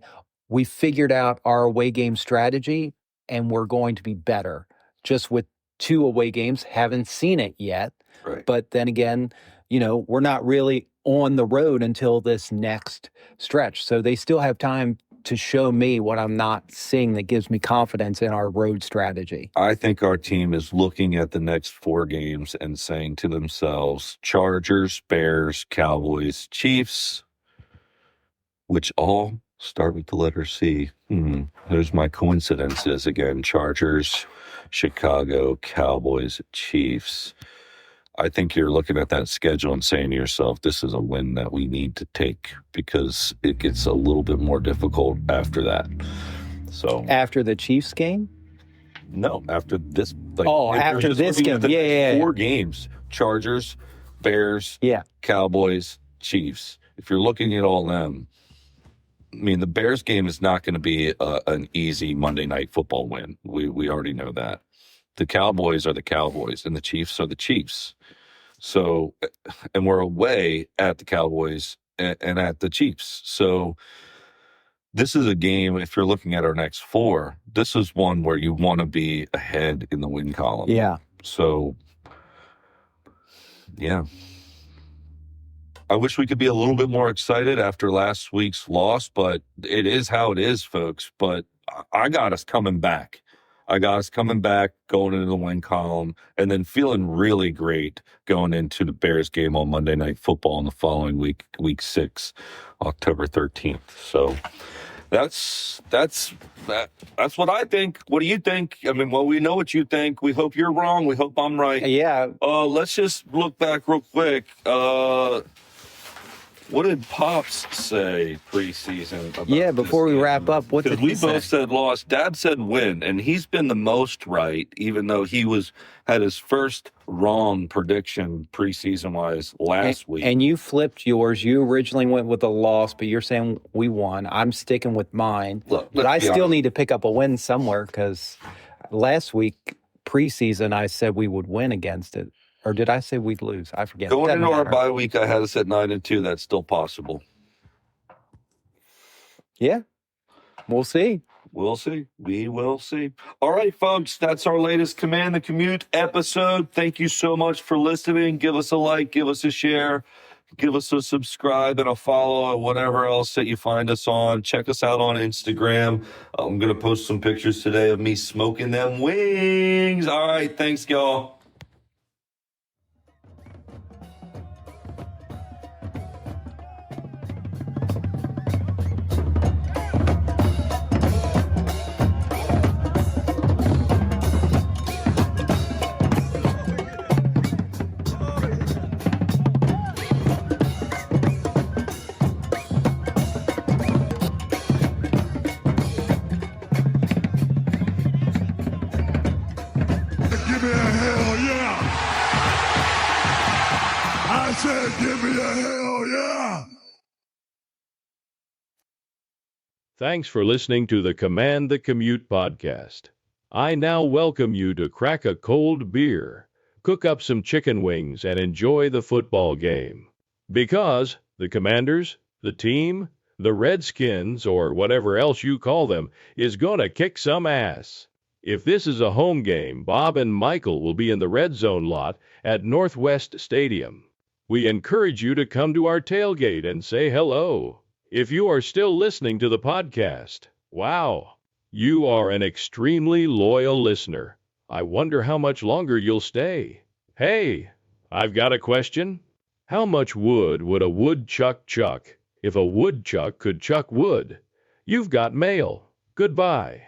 we figured out our away game strategy and we're going to be better. Just with 2 away games, haven't seen it yet. Right. But then again, we're not really on the road until this next stretch. So they still have time to show me what I'm not seeing that gives me confidence in our road strategy. I think our team is looking at the next 4 games and saying to themselves, Chargers, Bears, Cowboys, Chiefs, which all start with the letter C. There's my coincidences again. Chargers, Chicago, Cowboys, Chiefs. I think you're looking at that schedule and saying to yourself, this is a win that we need to take, because it gets a little bit more difficult after that. So after the Chiefs game? No, after this. After this game. Yeah. 4 games. Chargers, Bears, yeah, Cowboys, Chiefs. If you're looking at all them, I mean, the Bears game is not going to be an easy Monday Night Football win. We already know that. The Cowboys are the Cowboys, and the Chiefs are the Chiefs. So, and we're away at the Cowboys and at the Chiefs. So this is a game, if you're looking at our next 4, this is one where you want to be ahead in the win column. Yeah. So, yeah. I wish we could be a little bit more excited after last week's loss, but it is how it is, folks. But I got us coming back. Going into the win column, and then feeling really great going into the Bears game on Monday Night Football in the following week, week 6, October 13th. So that's what I think. What do you think? I mean, well, we know what you think. We hope you're wrong. We hope I'm right. Yeah. Let's just look back real quick. What did Pops say preseason about Yeah, before we this game? wrap up, what did he Because we both say? said loss. Dad said win, and he's been the most right, even though he had his first wrong prediction preseason-wise last week. And you flipped yours. You originally went with a loss, but you're saying we won. I'm sticking with mine. Look, but I let's be still honest. need to pick up a win somewhere, because last week, preseason, I said we would win against it. Or did I say we'd lose? I forget. Going Doesn't into our matter. bye week, I had us at 9-2. That's still possible. Yeah. We'll see. We'll see. We will see. All right, folks, that's our latest Command the Commute episode. Thank you so much for listening. Give us a like, give us a share, give us a subscribe and a follow, and whatever else that you find us on. Check us out on Instagram. I'm going to post some pictures today of me smoking them wings. All right, thanks, y'all. Give me a hell yeah! I said, give me a hell yeah! Thanks for listening to the Command the Commute podcast. I now welcome you to crack a cold beer, cook up some chicken wings, and enjoy the football game. Because the Commanders, the team, the Redskins, or whatever else you call them, is gonna kick some ass. If this is a home game, Bob and Michael will be in the red zone lot at Northwest Stadium. We encourage you to come to our tailgate and say hello. If you are still listening to the podcast, wow, you are an extremely loyal listener. I wonder how much longer you'll stay. Hey, I've got a question. How much wood would a woodchuck chuck if a woodchuck could chuck wood? You've got mail. Goodbye.